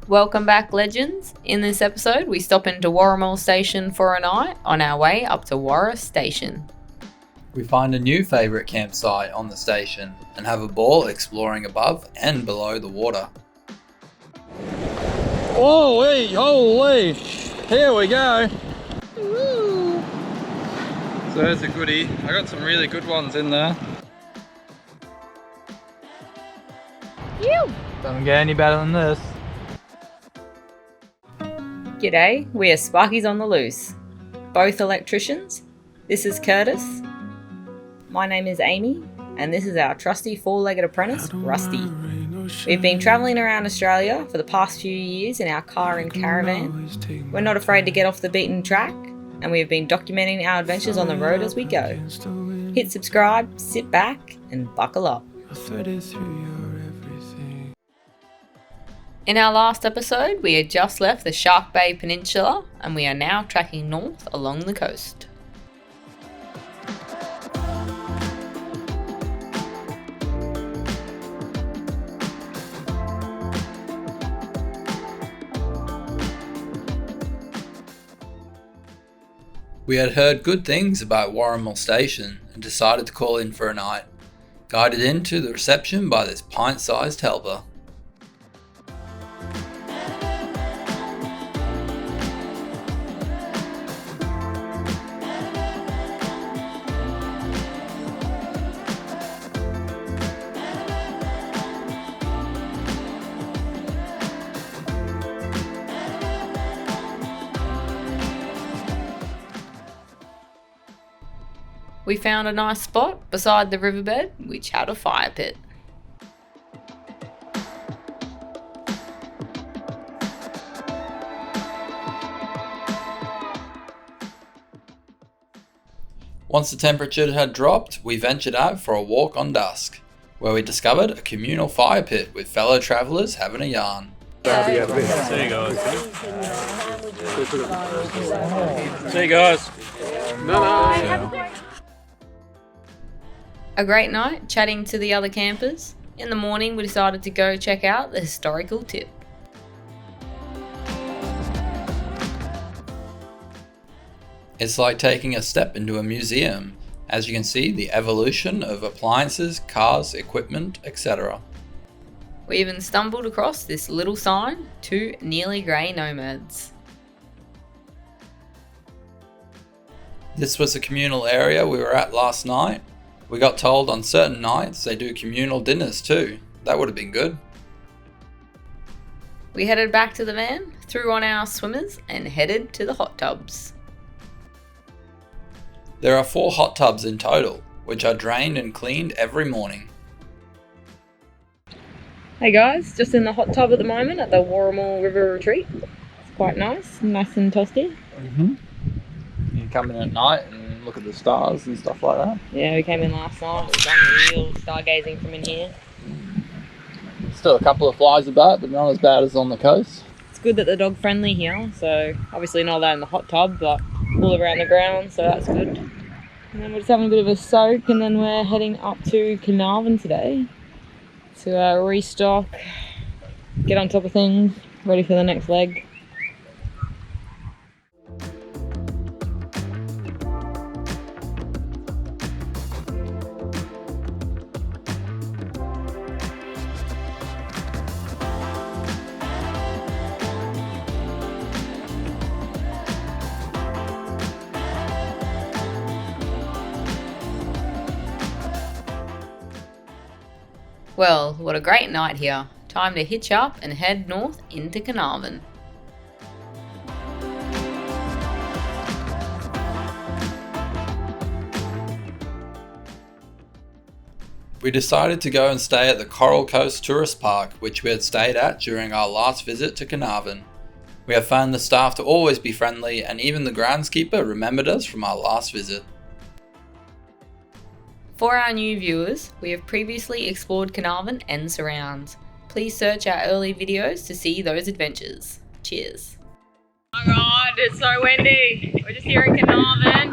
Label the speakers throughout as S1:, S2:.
S1: Welcome back, legends. In this episode, we stop into Warramul Station for a night on our way up to Warra Station.
S2: We find a new favourite campsite on the station and have a ball exploring above and below the water.
S3: Holy, here we go. Woo. So there's a goodie. I got some really good ones in there. Doesn't get any better than this.
S1: G'day, we are Sparkies on the Loose. Both electricians. This is Curtis. My name is Amy, and this is our trusty four-legged apprentice, Rusty. We've been travelling around Australia for the past few years in our car and caravan. We're not afraid to get off the beaten track, and we have been documenting our adventures on the road as we go. Hit subscribe, sit back, and buckle up. In our last episode, we had just left the Shark Bay Peninsula, and we are now tracking north along the coast.
S2: We had heard good things about Warramul Station and decided to call in for a night, guided into the reception by this pint-sized helper.
S1: We found a nice spot beside the riverbed, which had a fire pit.
S2: Once the temperature had dropped, we ventured out for a walk on dusk, where we discovered a communal fire pit with fellow travellers having a yarn.
S3: See you guys.
S1: A great night chatting to the other campers. In the morning, we decided to go check out the historical tip.
S2: It's like taking a step into a museum, as you can see the evolution of appliances, cars, equipment, etc.
S1: We even stumbled across this little sign, 2 nearly grey nomads.
S2: This was a communal area we were at last night. We got told on certain nights they do communal dinners too. That would have been good.
S1: We headed back to the van, threw on our swimmers and headed to the hot tubs.
S2: There are 4 hot tubs in total, which are drained and cleaned every morning.
S1: Hey guys, just in the hot tub at the moment at the Warramul River Retreat. It's quite nice and toasty.
S3: You can come in at night and look at the stars and stuff like that.
S1: Yeah, we came in last night. We've done real stargazing from in here.
S3: Still a couple of flies about, but not as bad as on the coast.
S1: It's good that they're dog friendly here, so obviously not that in the hot tub, but all around the ground, so that's good. And then we're just having a bit of a soak, and then we're heading up to Carnarvon today to restock, get on top of things, ready for the next leg. Well, what a great night here. Time to hitch up and head north into Carnarvon.
S2: We decided to go and stay at the Coral Coast Tourist Park, which we had stayed at during our last visit to Carnarvon. We have found the staff to always be friendly, and even the groundskeeper remembered us from our last visit.
S1: For our new viewers, we have previously explored Carnarvon and surrounds. Please search our early videos to see those adventures. Cheers. Oh my god, it's so windy. We're just here in Carnarvon.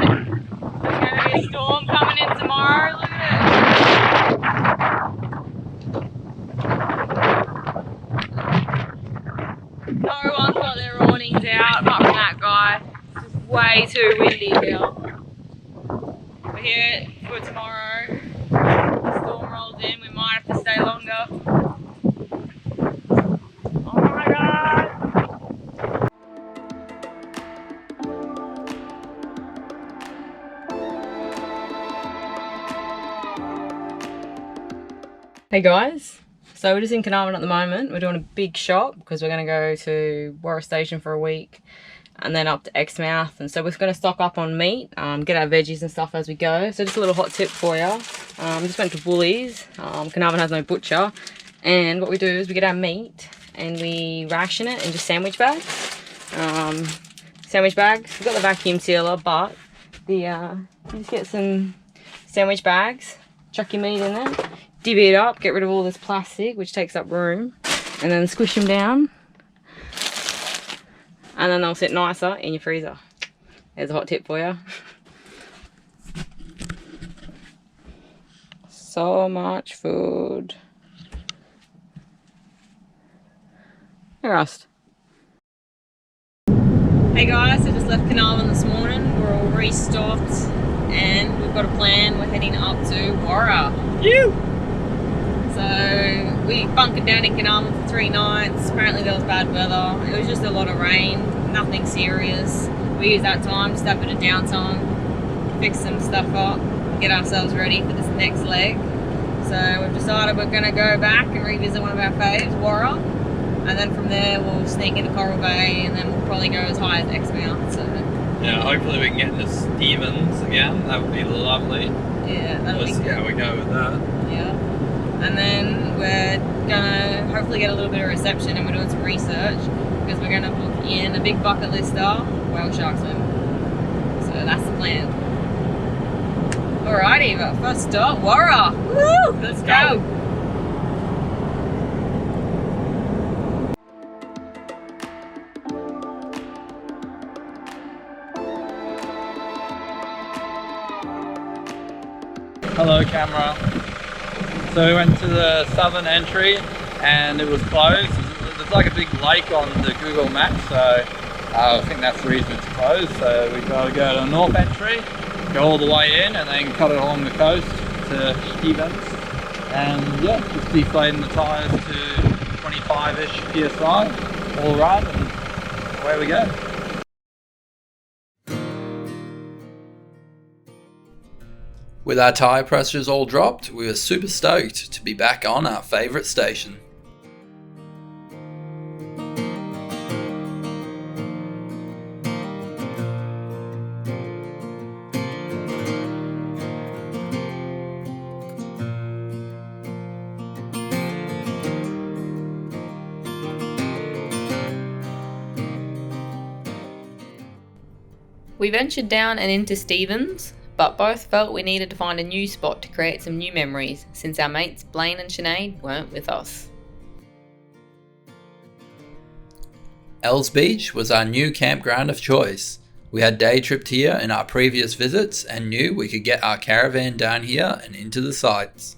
S1: There's going to be a storm coming in tomorrow. Look at it. way too windy here. We're here for tomorrow. The storm rolls in, we might have to stay longer. Oh my god! Hey guys, so we're just in Carnarvon at the moment. We're doing a big shop because we're going to go to Warra Station for a week and then up to Exmouth, and so we're going to stock up on meat, get our veggies and stuff as we go. So just a little hot tip for you. Just went to Woolies. Carnarvon has no butcher, and what we do is we get our meat and we ration it in just sandwich bags. We've got the vacuum sealer, but you just get some sandwich bags, chuck your meat in there, divvy it up, get rid of all this plastic which takes up room, and then squish them down, and then they'll sit nicer in your freezer. There's a hot tip for you. So much food. Hey Rust. Hey guys, I just left Carnarvon this morning. We're all restocked and we've got a plan. We're heading up to Warra. Phew! So we bunkered down in Carnarvon for 3 nights. Apparently there was bad weather. It was just a lot of rain, nothing serious. We used that time to have a bit of downtime, fix some stuff up, get ourselves ready for this next leg. So we've decided we're going to go back and revisit one of our faves, Warra, and then from there we'll sneak into Coral Bay, and then we'll probably go as high as Exmouth. So
S3: yeah, hopefully we can get into Stevens again. That would be lovely.
S1: Yeah, that'll
S3: We'll
S1: be
S3: see
S1: good.
S3: how we go with that.
S1: Yeah. And then we're gonna hopefully get a little bit of reception, and we're doing some research because we're gonna book in a big bucket lister whale shark swim. So that's the plan. Alrighty, but first stop, Warra! Woo! Let's go!
S3: Hello camera. So we went to the southern entry and it was closed. There's like a big lake on the Google map, so I think that's the reason it's closed. So we've got to go to the north entry, go all the way in and then cut it along the coast to Stevens. And yeah, just deflating the tyres to 25-ish PSI, all run, and away we go.
S2: With our tyre pressures all dropped, we were super stoked to be back on our favourite station.
S1: We ventured down and into Stevens, but both felt we needed to find a new spot to create some new memories since our mates Blaine and Sinead weren't with us.
S2: Els Beach was our new campground of choice. We had day tripped here in our previous visits and knew we could get our caravan down here and into the sights.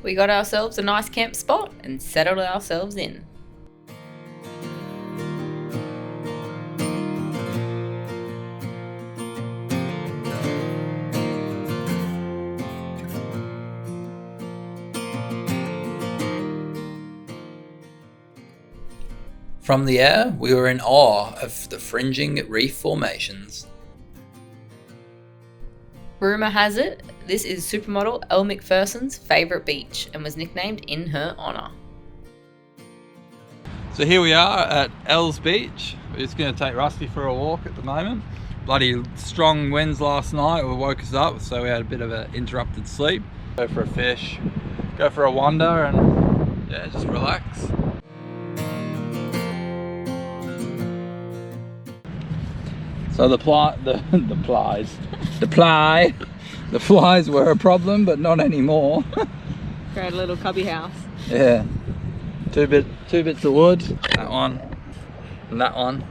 S1: We got ourselves a nice camp spot and settled ourselves in.
S2: From the air, we were in awe of the fringing reef formations.
S1: Rumour has it, this is supermodel Elle Macpherson's favourite beach and was nicknamed in her honour.
S3: So here we are at Els Beach. We're just going to take Rusty for a walk at the moment. Bloody strong winds last night woke us up, so we had a bit of an interrupted sleep. Go for a fish, go for a wander, and yeah, just relax. So the flies were a problem, but not anymore.
S1: Create a little cubby house.
S3: Yeah, two bits of wood, that one and that one,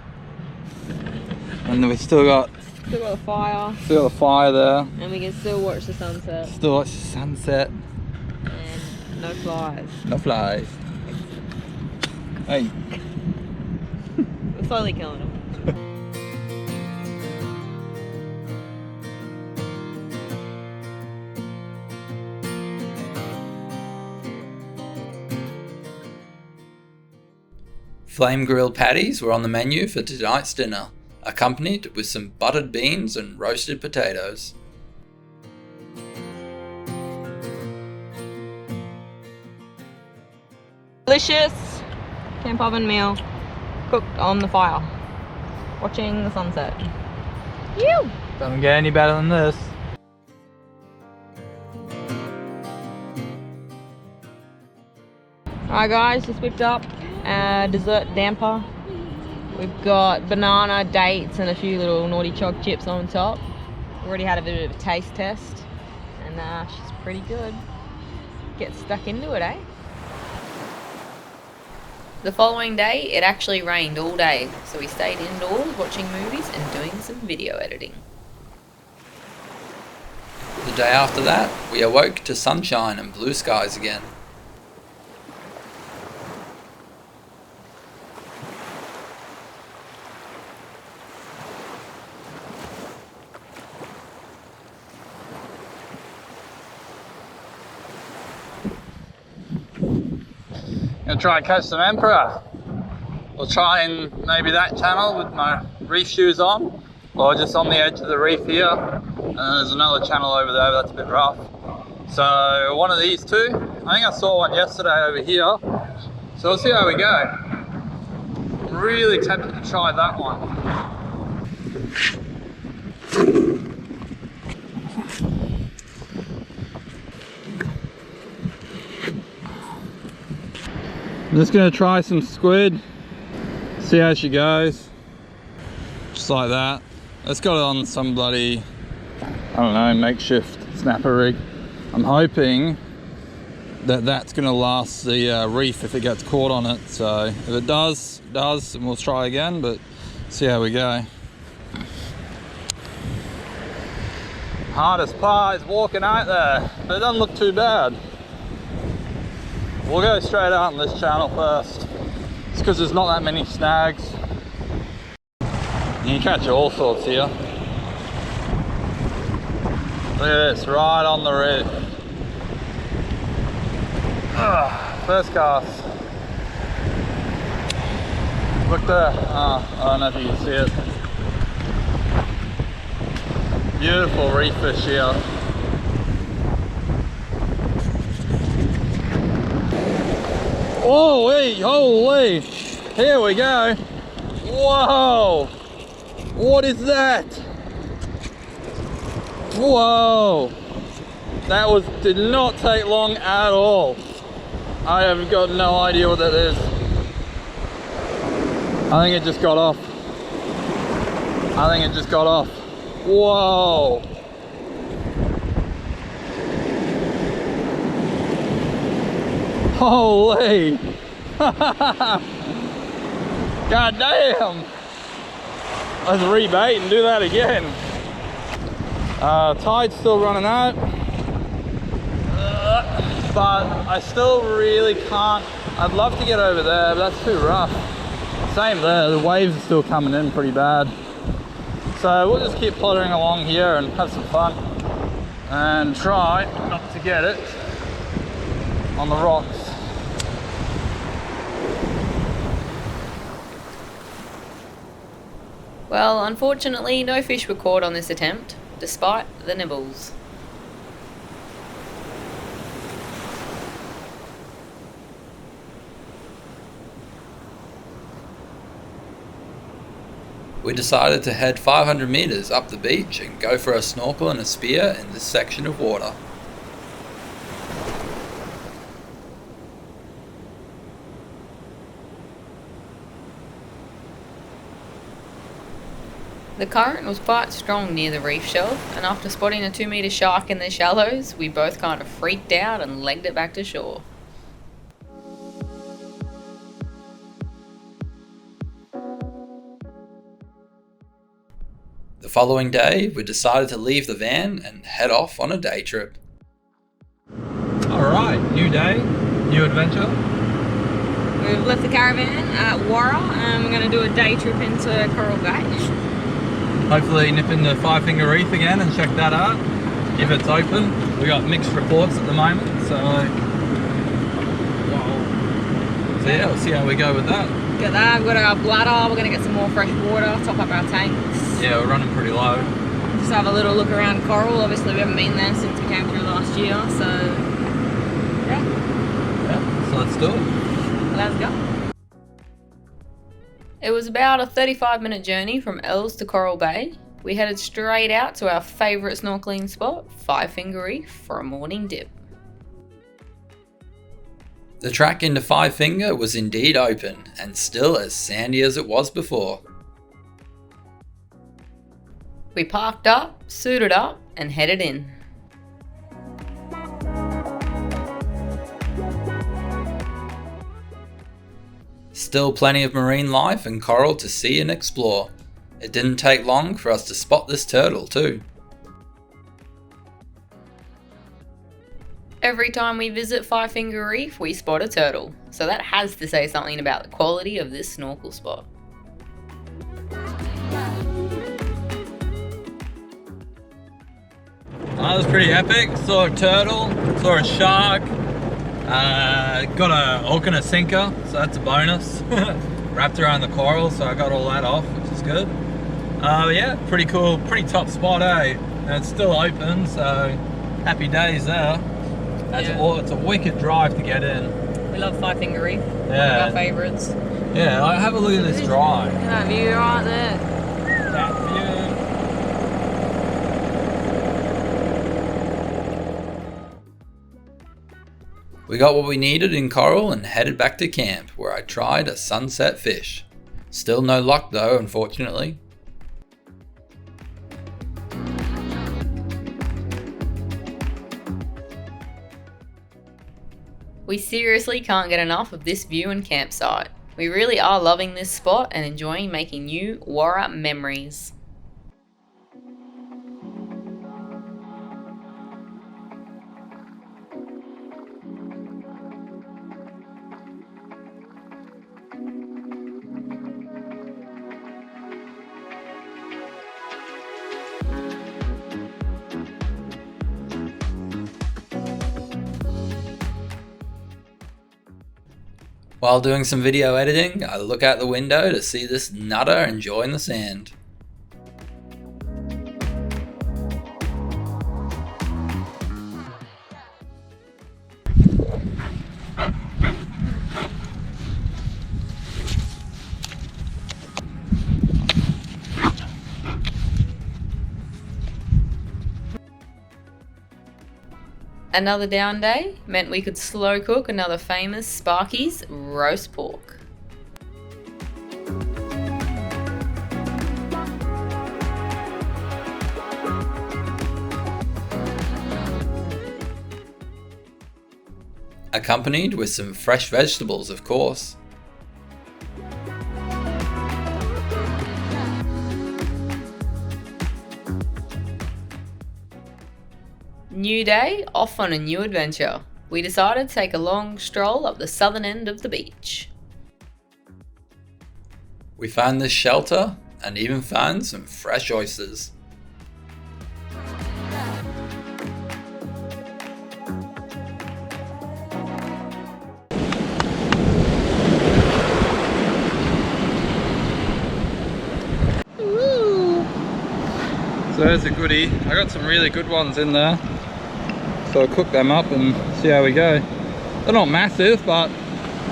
S3: and then we still got
S1: a fire.
S3: Still got a fire there.
S1: And we can still watch the sunset.
S3: Still watch the sunset.
S1: And no flies.
S3: No flies. Hey.
S1: We're slowly killing them.
S2: Flame grilled patties were on the menu for tonight's dinner, accompanied with some buttered beans and roasted potatoes.
S1: Delicious camp oven meal cooked on the fire, watching the sunset. Ew!
S3: Doesn't get any better than this.
S1: Alright guys, just whipped up our dessert damper. We've got banana, dates and a few little naughty choc chips on top. Already had a bit of a taste test and she's pretty good. Get stuck into it, eh? The following day, it actually rained all day, so we stayed indoors watching movies and doing some video editing.
S2: The day after that, we awoke to sunshine and blue skies again.
S3: Gonna try and catch some emperor. We'll try and maybe that channel with my reef shoes on, or just on the edge of the reef here. And there's another channel over there, but that's a bit rough. So one of these two. I think I saw one yesterday over here. So we'll see how we go. I'm really tempted to try that one. I'm just going to try some squid, see how she goes, just like that. Let's got it on some bloody, I don't know, makeshift snapper rig. I'm hoping that that's going to last the reef if it gets caught on it. So if it does, it does, and we'll try again, but see how we go. Hardest part is walking out there, but it doesn't look too bad. We'll go straight out on this channel first. It's because there's not that many snags. You can catch all sorts here. Look at this, right on the reef. First cast. Look there. I don't know if you can see it. Beautiful reef fish here. Holy, holy, here we go. Whoa, what is that? Whoa, that did not take long at all. I have got no idea what that is. I think it just got off. Whoa. Holy! God damn! Let's rebait and do that again. Tide's still running out, but I still really can't. I'd love to get over there, but that's too rough. Same there, the waves are still coming in pretty bad. So we'll just keep plottering along here and have some fun and try not to get it on the rocks.
S1: Well, unfortunately, no fish were caught on this attempt, despite the nibbles.
S2: We decided to head 500 meters up the beach and go for a snorkel and a spear in this section of water.
S1: The current was quite strong near the reef shelf, and after spotting a 2-metre shark in the shallows, we both kind of freaked out and legged it back to shore.
S2: The following day, we decided to leave the van and head off on a day trip.
S3: Alright, new day, new adventure.
S1: We've left the caravan at Warra and we're going to do a day trip into Coral Bay.
S3: Hopefully nip in the Five Finger Reef again and check that out, if it's open. We got mixed reports at the moment, so yeah, we'll see how we go with that.
S1: Got that, we've got our bladder, we're going to get some more fresh water, top up our tanks.
S3: Yeah, we're running pretty low.
S1: Just have a little look around Coral. Obviously we haven't been there since we came through last year, so yeah.
S3: So let's do it.
S1: Let's go. It was about a 35-minute journey from Els to Coral Bay. We headed straight out to our favourite snorkeling spot, Five Finger Reef, for a morning dip.
S2: The track into Five Finger was indeed open, and still as sandy as it was before.
S1: We parked up, suited up, and headed in.
S2: Still plenty of marine life and coral to see and explore. It didn't take long for us to spot this turtle too.
S1: Every time we visit Five Finger Reef, we spot a turtle, so that has to say something about the quality of this snorkel spot.
S3: That was pretty epic. Saw a turtle, saw a shark, got a hook and a sinker, so that's a bonus. Wrapped around the coral, so I got all that off, which is good. Yeah, pretty cool, pretty top spot, eh? And it's still open, so happy days there. It's a wicked drive to get in.
S1: We love Five Finger Reef, one of our favourites.
S3: Yeah, like, have a look at this drive.
S1: Look at that view right there.
S3: That view.
S2: We got what we needed in coral and headed back to camp, where I tried a sunset fish. Still no luck though, unfortunately.
S1: We seriously can't get enough of this view and campsite. We really are loving this spot and enjoying making new Warra memories.
S2: While doing some video editing, I look out the window to see this nutter enjoying the sand.
S1: Another down day meant we could slow cook another famous Sparky's roast pork.
S2: Accompanied with some fresh vegetables, of course.
S1: New day, off on a new adventure. We decided to take a long stroll up the southern end of the beach.
S2: We found this shelter and even found some fresh oysters.
S3: So there's a goodie. I got some really good ones in there. So I'll cook them up and see how we go. They're not massive, but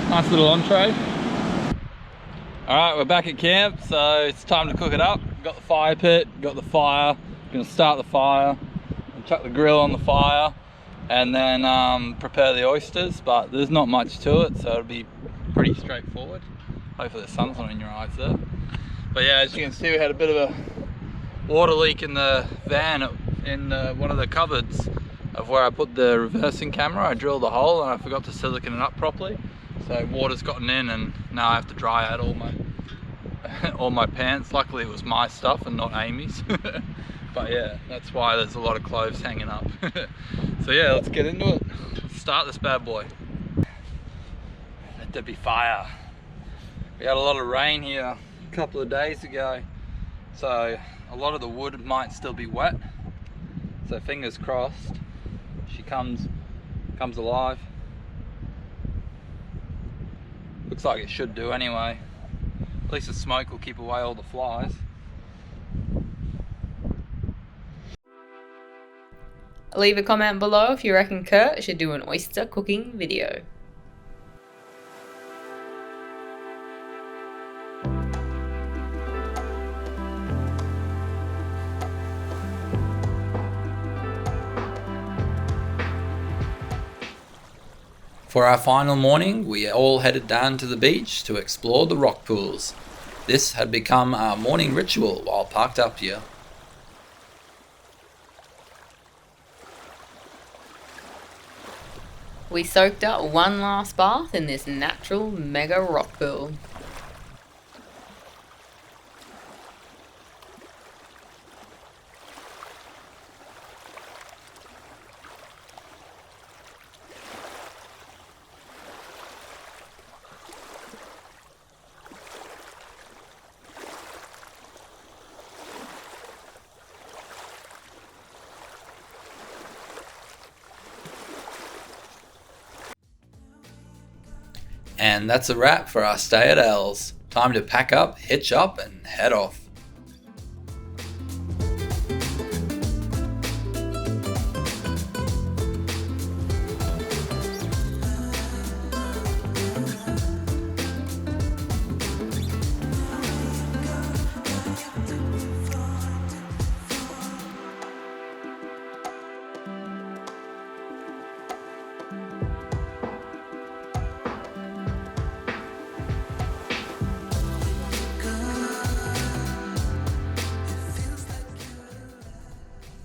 S3: nice little entree. Alright, we're back at camp, so it's time to cook it up. Got the fire pit, got the fire. Gonna start the fire, and chuck the grill on the fire, and then prepare the oysters, but there's not much to it, so it'll be pretty straightforward. Hopefully the sun's not in your eyes there. But yeah, as you can see, we had a bit of a water leak in the van, in one of the cupboards of where I put the reversing camera. I drilled a hole and I forgot to silicone it up properly, so water's gotten in and now I have to dry out all my all my pants. Luckily it was my stuff and not Amy's. But yeah, that's why there's a lot of clothes hanging up. So yeah, let's get into it. Let's start this bad boy. The to be fire. We had a lot of rain here a couple of days ago, so a lot of the wood might still be wet. So fingers crossed she comes alive. Looks like it should do anyway. At least the smoke will keep away all the flies.
S1: Leave a comment below if you reckon Kurt should do an oyster cooking video.
S2: For our final morning, we all headed down to the beach to explore the rock pools. This had become our morning ritual while parked up here.
S1: We soaked up one last bath in this natural mega rock pool.
S2: And that's a wrap for our stay at Els. Time to pack up, hitch up, and head off.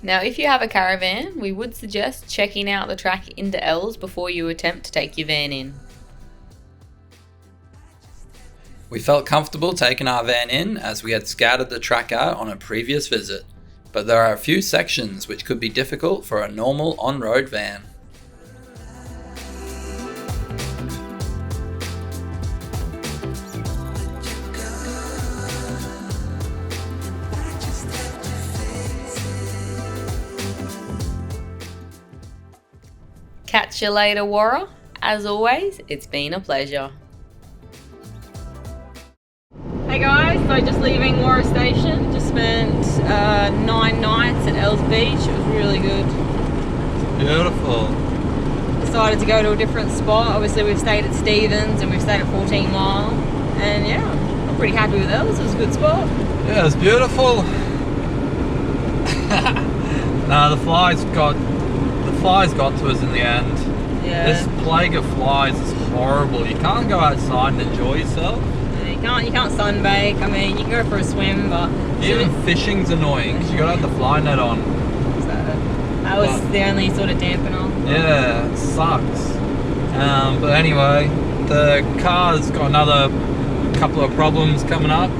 S1: Now, if you have a caravan, we would suggest checking out the track into Els before you attempt to take your van in.
S2: We felt comfortable taking our van in as we had scouted the track out on a previous visit, but there are a few sections which could be difficult for a normal on-road van.
S1: Catch you later, Warra. As always, it's been a pleasure. Hey guys, so just leaving Warra Station. Just spent 9 nights at Els Beach. It was really good.
S3: Beautiful.
S1: Decided to go to a different spot. Obviously we've stayed at Stevens and we've stayed at 14 Mile. And yeah, I'm pretty happy with Els. It was a good spot.
S3: Yeah, it was beautiful. No, the flies got to us in the end.
S1: Yeah.
S3: This plague of flies is horrible. You can't go outside and enjoy yourself.
S1: Yeah, you can't sunbake. I mean, you can go for a swim, but
S3: even fishing's annoying because you gotta have the fly net on.
S1: So that was the only sort of dampener.
S3: Yeah, it sucks. But anyway, the car's got another couple of problems coming up.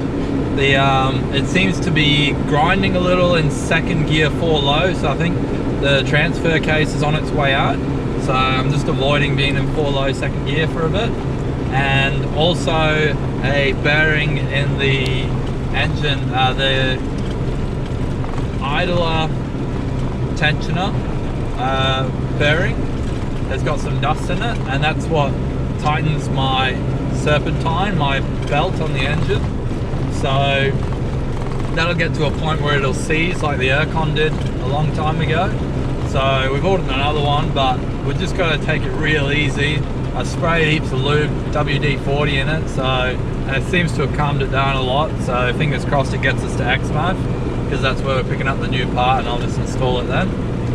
S3: It seems to be grinding a little in second gear 4 low, so I think the transfer case is on its way out. So I'm just avoiding being in 4 low second gear for a bit. And also a bearing in the engine, the idler tensioner bearing has got some dust in it, and that's what tightens my serpentine, my belt on the engine. So that'll get to a point where it'll seize like the aircon did a long time ago. So we've ordered another one, but we're just got to take it real easy. I sprayed heaps of lube, WD-40 in it, and it seems to have calmed it down a lot. So fingers crossed it gets us to Exmouth, because that's where we're picking up the new part, and I'll just install it then.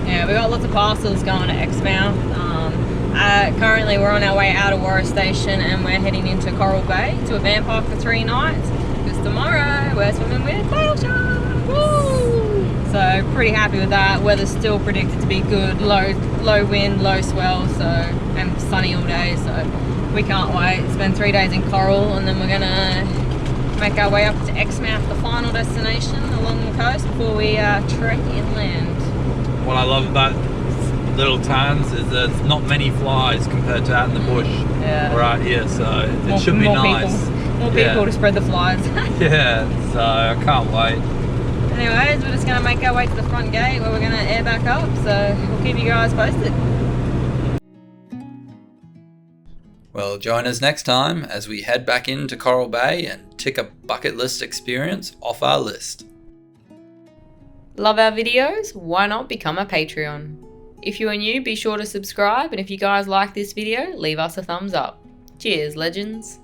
S1: Yeah, we got lots of parcels going to Exmouth. Currently we're on our way out of Warra Station and we're heading into Coral Bay to a van park for 3 nights, because tomorrow we're swimming with whale sharks. Woo! So pretty happy with that. Weather's still predicted to be good, low wind, low swell, and sunny all day, so we can't wait. It's been 3 days in Coral, and then we're gonna make our way up to Exmouth, the final destination along the coast, before we trek inland.
S3: What I love about little towns is there's not many flies compared to out in the bush right here, so it should be nice.
S1: More people to spread the flies.
S3: Yeah, so I can't wait.
S1: Anyways, we're just going to make our way to the front gate where we're going to air back up, so we'll keep you guys posted.
S2: Well, join us next time as we head back into Coral Bay and tick a bucket list experience off our list.
S1: Love our videos? Why not become a Patreon? If you are new, be sure to subscribe, and if you guys like this video, leave us a thumbs up. Cheers, legends.